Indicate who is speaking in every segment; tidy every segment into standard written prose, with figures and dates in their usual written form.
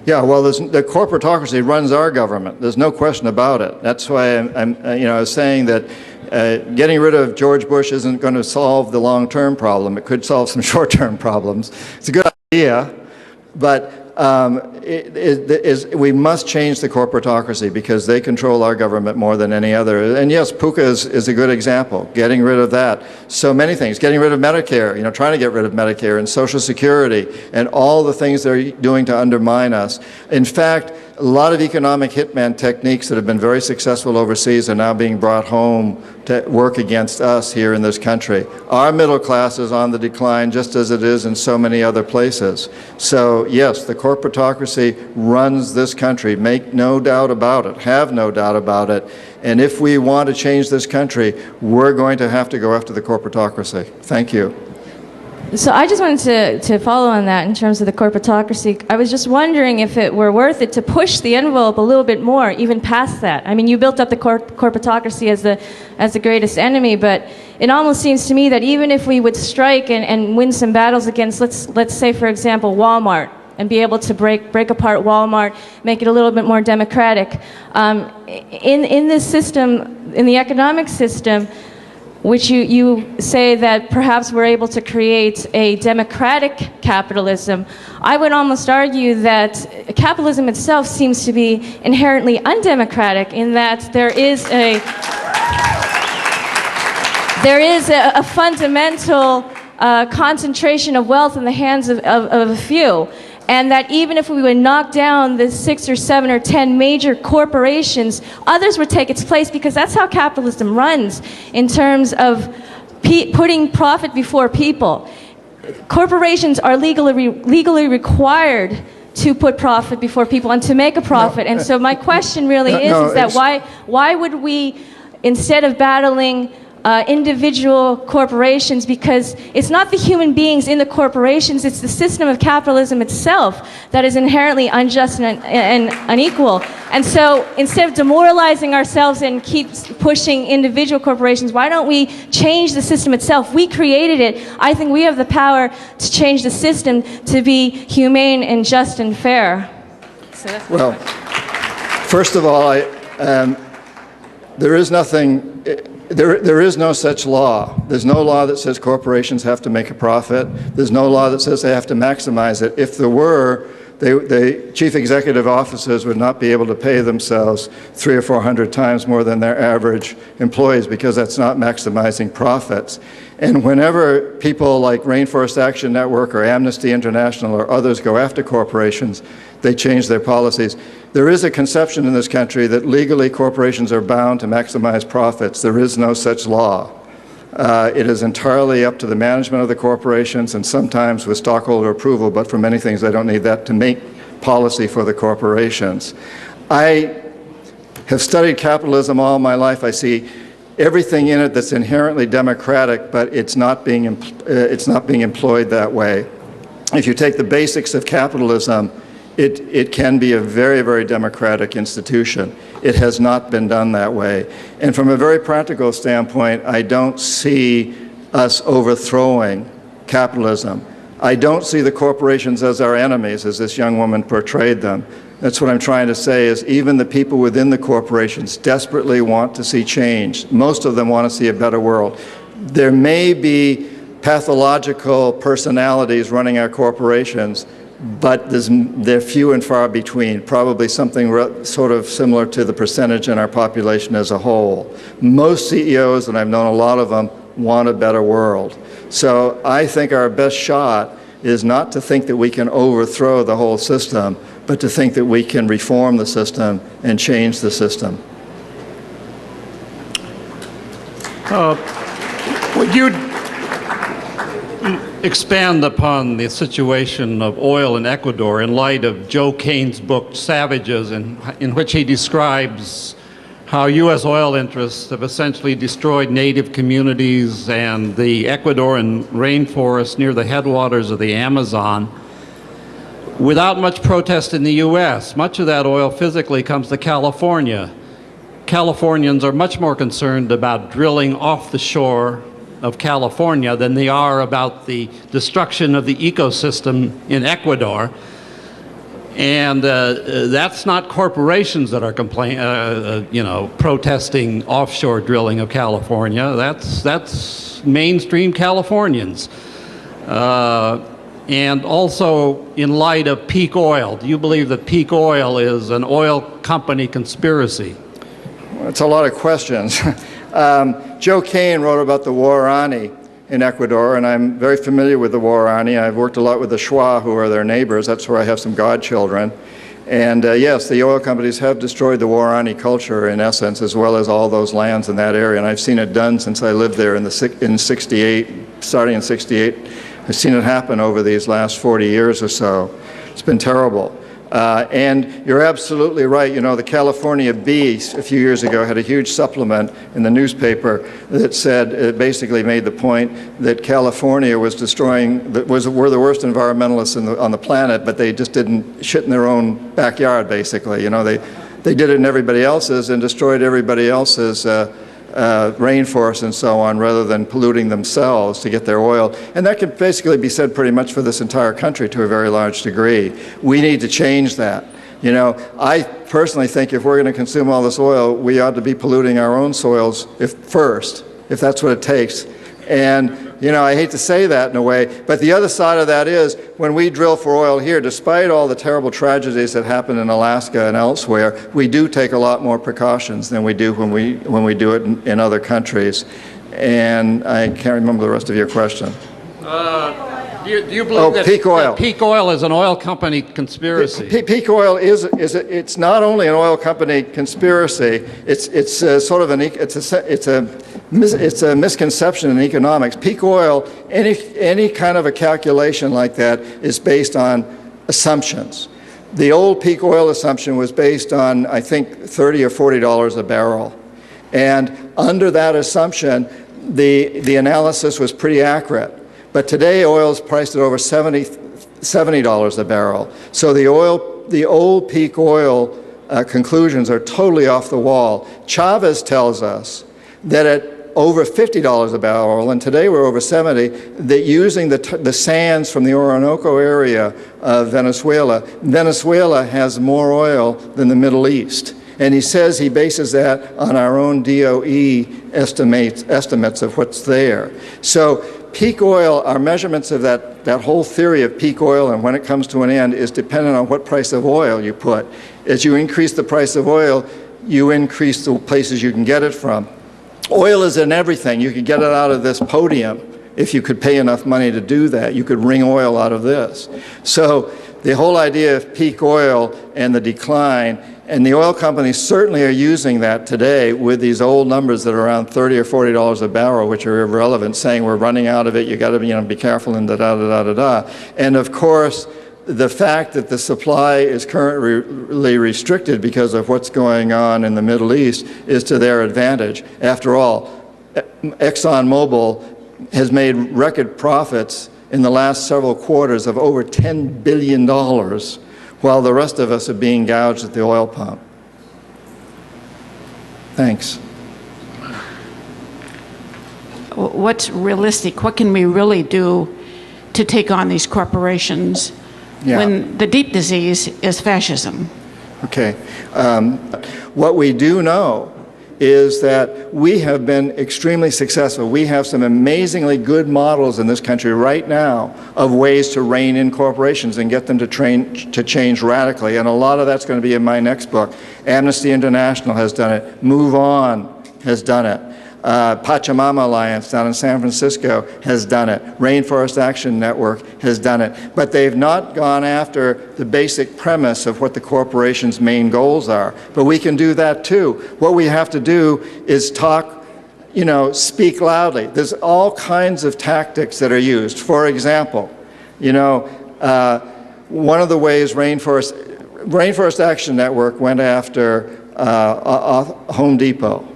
Speaker 1: Yeah, well, the corporatocracy runs our government. There's no question about it. That's why I was saying that getting rid of George Bush isn't going to solve the long-term problem. It could solve some short-term problems. It's a good idea, but we must change the corporatocracy because they control our government more than any other. And yes, PUCA is a good example, getting rid of that. So many things, getting rid of Medicare, trying to get rid of Medicare and Social Security and all the things they're doing to undermine us. In fact, a lot of economic hitman techniques that have been very successful overseas are now being brought home to work against us here in this country. Our middle class is on the decline just as it is in so many other places. So yes, the corporatocracy runs this country, make no doubt about it, have no doubt about it. And if we want to change this country, we're going to have to go after the corporatocracy. Thank you.
Speaker 2: So I just wanted to follow on that in terms of the corporatocracy. I was just wondering if it were worth it to push the envelope a little bit more, even past that. I mean, you built up the corporatocracy as the greatest enemy, but it almost seems to me that even if we would strike and win some battles against, let's say, for example, Walmart, and be able to break apart Walmart, make it a little bit more democratic. In this system, in the economic system, which you say that perhaps we're able to create a democratic capitalism, I would almost argue that capitalism itself seems to be inherently undemocratic in that there is a fundamental concentration of wealth in the hands of a few. And that even if we would knock down the 6 or 7 or 10 major corporations, others would take its place because that's how capitalism runs in terms of putting profit before people. Corporations are legally required to put profit before people and to make a profit. And so my question really is that why would we, instead of battling individual corporations, because it's not the human beings in the corporations, it's the system of capitalism itself that is inherently unjust and unequal. And so instead of demoralizing ourselves and keep pushing individual corporations, why don't we change the system itself? We created it. I think we have the power to change the system to be humane and just and fair. So that's well,
Speaker 1: first of all, there is nothing. There is no such law. There's no law that says corporations have to make a profit. There's no law that says they have to maximize it. If there were, the chief executive officers would not be able to pay themselves 300 or 400 times more than their average employees because that's not maximizing profits. And whenever people like Rainforest Action Network or Amnesty International or others go after corporations, they change their policies. There is a conception in this country that legally corporations are bound to maximize profits. There is no such law. It is entirely up to the management of the corporations and sometimes with stockholder approval, but for many things they don't need that to make policy for the corporations. I have studied capitalism all my life. I see everything in it that's inherently democratic, but it's not being employed that way. If you take the basics of capitalism, it can be a very, very democratic institution. It has not been done that way. And from a very practical standpoint, I don't see us overthrowing capitalism. I don't see the corporations as our enemies, as this young woman portrayed them. That's what I'm trying to say, is even the people within the corporations desperately want to see change. Most of them want to see a better world. There may be pathological personalities running our corporations, but they're few and far between, probably something sort of similar to the percentage in our population as a whole. Most CEOs, and I've known a lot of them, want a better world. So I think our best shot is not to think that we can overthrow the whole system, but to think that we can reform the system and change the system.
Speaker 3: Would you expand upon the situation of oil in Ecuador in light of Joe Kane's book, Savages, in which he describes how U.S. oil interests have essentially destroyed native communities and the Ecuadorian rainforest near the headwaters of the Amazon without much protest in the U.S. Much of that oil physically comes to California. Californians are much more concerned about drilling off the shore of California than they are about the destruction of the ecosystem in Ecuador. And that's not corporations that are protesting offshore drilling of California. That's mainstream Californians. And also, in light of peak oil, do you believe that peak oil is an oil company conspiracy?
Speaker 1: It's a lot of questions. Joe Kane wrote about the Guarani in Ecuador, and I'm very familiar with the Guarani. I've worked a lot with the Shuar, who are their neighbors. That's where I have some godchildren. And yes, the oil companies have destroyed the Guarani culture, in essence, as well as all those lands in that area. And I've seen it done since I lived there in 68, starting in 68. I've seen it happen over these last 40 years or so. It's been terrible. And you're absolutely right. You know, the California Bee a few years ago had a huge supplement in the newspaper that said, it basically made the point that California was destroying, were the worst environmentalists on the planet, but they just didn't shit in their own backyard, basically. You know, they did it in everybody else's and destroyed everybody else's rainforests and so on, rather than polluting themselves to get their oil. And that could basically be said pretty much for this entire country to a very large degree. We need to change that. You know, I personally think if we're going to consume all this oil, we ought to be polluting our own soils first, if that's what it takes. And you know, I hate to say that in a way, but the other side of that is when we drill for oil here, despite all the terrible tragedies that happen in Alaska and elsewhere, we do take a lot more precautions than we do when we do it in other countries. And I can't remember the rest of your question.
Speaker 3: Do you believe that
Speaker 1: peak oil.
Speaker 3: That peak oil is an oil company conspiracy?
Speaker 1: Peak oil it's not only an oil company conspiracy. It's sort of it's a misconception in economics. Peak oil, any kind of a calculation like that is based on assumptions. The old peak oil assumption was based on, I think, $30 or $40 a barrel, and under that assumption, the analysis was pretty accurate. But today, oil is priced at over $70 a barrel. So the old peak oil conclusions are totally off the wall. Chavez tells us that at over $50 a barrel, and today we're over 70, that using the sands from the Orinoco area of Venezuela, Venezuela has more oil than the Middle East. And he says he bases that on our own DOE estimates of what's there. So peak oil, our measurements of that whole theory of peak oil and when it comes to an end is dependent on what price of oil you put. As you increase the price of oil, you increase the places you can get it from. Oil is in everything. You could get it out of this podium if you could pay enough money to do that. You could wring oil out of this. So the whole idea of peak oil and the decline, and the oil companies certainly are using that today with these old numbers that are around $30 or $40 a barrel, which are irrelevant, saying we're running out of it, you got to be careful and da-da-da-da-da. And of course, the fact that the supply is currently restricted because of what's going on in the Middle East is to their advantage. After all, ExxonMobil has made record profits in the last several quarters of over $10 billion, while the rest of us are being gouged at the oil pump. Thanks.
Speaker 4: What's realistic? What can we really do to take on these corporations when the deep disease is fascism?
Speaker 1: Okay. What we do know is that we have been extremely successful. We have some amazingly good models in this country right now of ways to rein in corporations and get them to change radically. And a lot of that's going to be in my next book. Amnesty International has done it. Move On has done it. Pachamama Alliance down in San Francisco has done it. Rainforest Action Network has done it. But they've not gone after the basic premise of what the corporation's main goals are. But we can do that too. What we have to do is talk, speak loudly. There's all kinds of tactics that are used. For example, one of the ways Rainforest Action Network went after Home Depot.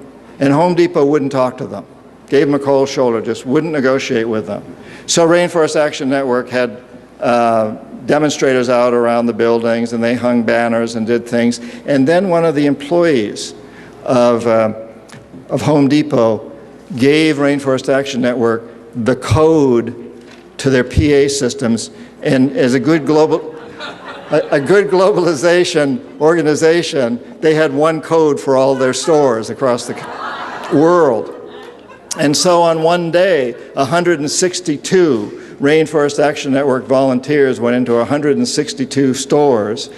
Speaker 1: And Home Depot wouldn't talk to them, gave them a cold shoulder, just wouldn't negotiate with them. So Rainforest Action Network had demonstrators out around the buildings, and they hung banners and did things. And then one of the employees of Home Depot gave Rainforest Action Network the code to their PA systems, and as a good global a good globalization organization, they had one code for all their stores across the world. And so on one day, 162 Rainforest Action Network volunteers went into 162 stores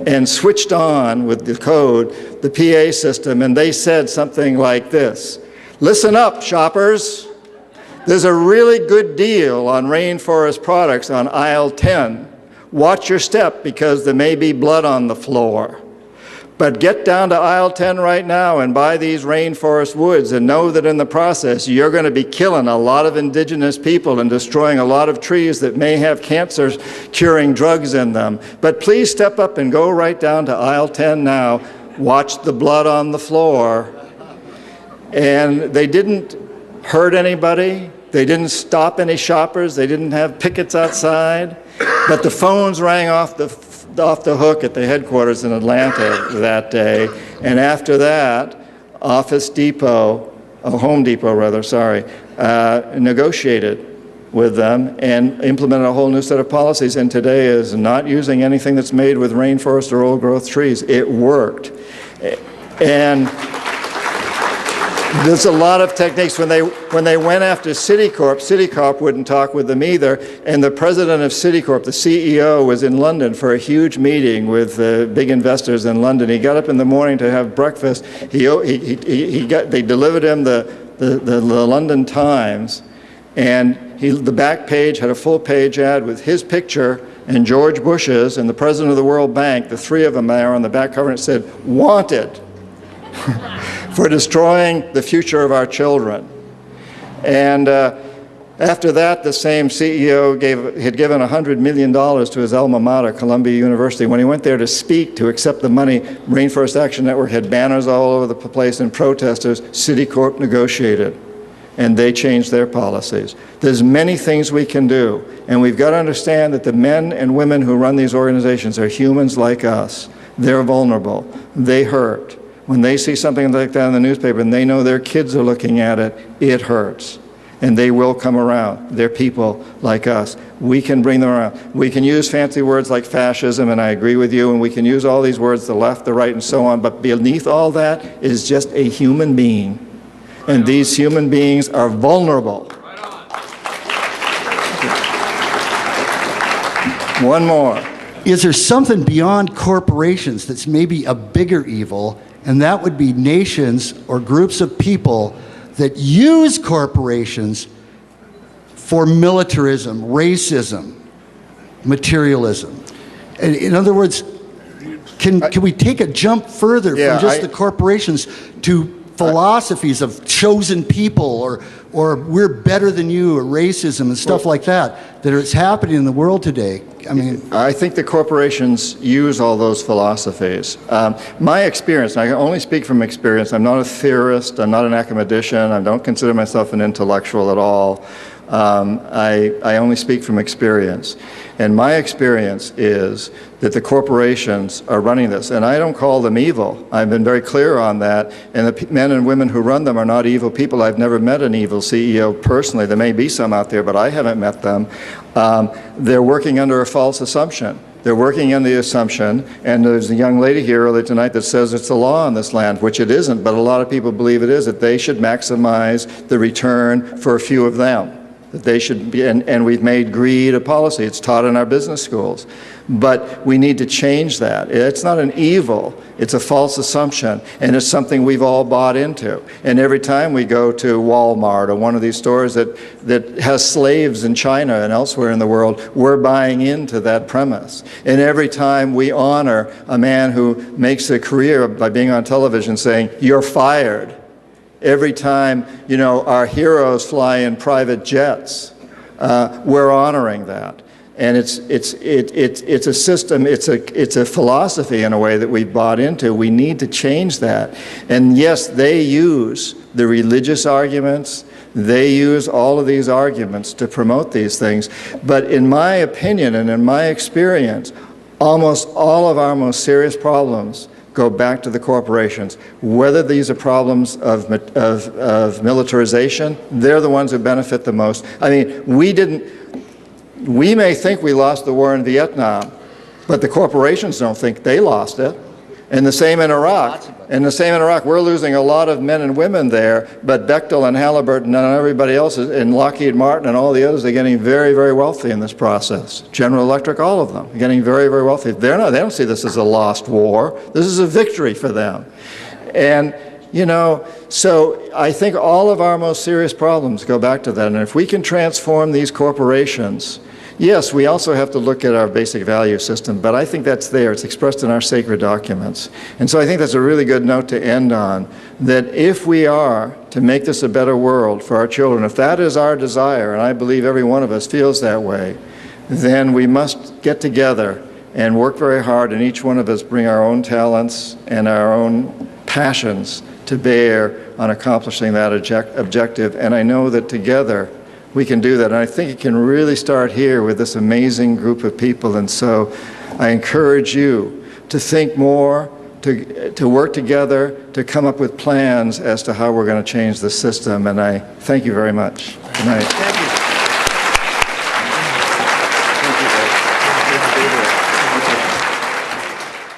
Speaker 1: and switched on with the code, the PA system, and they said something like this: "Listen up, shoppers. There's a really good deal on rainforest products on aisle 10. Watch your step because there may be blood on the floor. But get down to aisle 10 right now and buy these rainforest woods and know that in the process you're going to be killing a lot of indigenous people and destroying a lot of trees that may have cancer curing drugs in them. But please step up and go right down to aisle 10 now. Watch the blood on the floor." And they didn't hurt anybody. They didn't stop any shoppers. They didn't have pickets outside. But the phones rang off the hook at the headquarters in Atlanta that day. And after that, Home Depot negotiated with them and implemented a whole new set of policies. And today is not using anything that's made with rainforest or old growth trees. It worked. And there's a lot of techniques. When they went after Citicorp wouldn't talk with them either. And the president of Citicorp, the CEO, was in London for a huge meeting with big investors in London. He got up in the morning to have breakfast. They delivered him the London Times, and the back page had a full-page ad with his picture and George Bush's and the president of the World Bank, the three of them there on the back cover, and it said, "Wanted." For destroying the future of our children. And after that, the same CEO had given $100 million to his alma mater, Columbia University. When he went there to speak, to accept the money, Rainforest Action Network had banners all over the place and protesters. Citicorp negotiated, and they changed their policies. There's many things we can do, and we've got to understand that the men and women who run these organizations are humans like us. They're vulnerable. They hurt. When they see something like that in the newspaper and they know their kids are looking at it, it hurts. And they will come around. They're people like us. We can bring them around. We can use fancy words like fascism, and I agree with you, and we can use all these words, the left, the right, and so on, but beneath all that is just a human being. And these human beings are vulnerable. One more.
Speaker 5: Is there something beyond corporations that's maybe a bigger evil? And that would be nations or groups of people that use corporations for militarism, racism, materialism. In other words, can we take a jump further from just the corporations to philosophies of chosen people or we're better than you, or racism and stuff like that is happening in the world today?
Speaker 1: I think the corporations use all those philosophies. My experience, and I can only speak from experience, I'm not a theorist, I'm not an academician, I don't consider myself an intellectual at all. I only speak from experience. And my experience is that the corporations are running this. And I don't call them evil. I've been very clear on that. And the men and women who run them are not evil people. I've never met an evil CEO personally. There may be some out there, but I haven't met them. They're working under a false assumption. They're working on the assumption, and there's a young lady here earlier tonight that says it's the law in this land, which it isn't, but a lot of people believe it is, that they should maximize the return for a few of them. That they should be, and we've made greed a policy. It's taught in our business schools. But we need to change that. It's not an evil, it's a false assumption, and it's something we've all bought into. And every time we go to Walmart or one of these stores that has slaves in China and elsewhere in the world, we're buying into that premise. And every time we honor a man who makes a career by being on television saying, "You're fired," every time, our heroes fly in private jets, we're honoring that. And it's a system, it's a philosophy in a way that we've bought into. We need to change that. And yes, they use the religious arguments, they use all of these arguments to promote these things. But in my opinion and in my experience, almost all of our most serious problems go back to the corporations. Whether these are problems of militarization, they're the ones who benefit the most. I mean, we may think we lost the war in Vietnam, But the corporations don't think they lost it. And the same in Iraq. And the same in Iraq. We're losing a lot of men and women there, but Bechtel and Halliburton and everybody else, and Lockheed Martin and all the others, are getting very, very wealthy in this process. General Electric, all of them, are getting very, very wealthy. They don't see this as a lost war. This is a victory for them. And, you know, so I think all of our most serious problems go back to that. And if we can transform these corporations, yes, we also have to look at our basic value system, but I think that's there. It's expressed in our sacred documents. And so I think that's a really good note to end on, that if we are to make this a better world for our children, if that is our desire, and I believe every one of us feels that way, then we must get together and work very hard, and each one of us bring our own talents and our own passions to bear on accomplishing that objective. And I know that together we can do that. And I think it can really start here with this amazing group of people. And so I encourage you to think more, to work together, to come up with plans as to how we're going to change the system. And I thank you very much. Good night.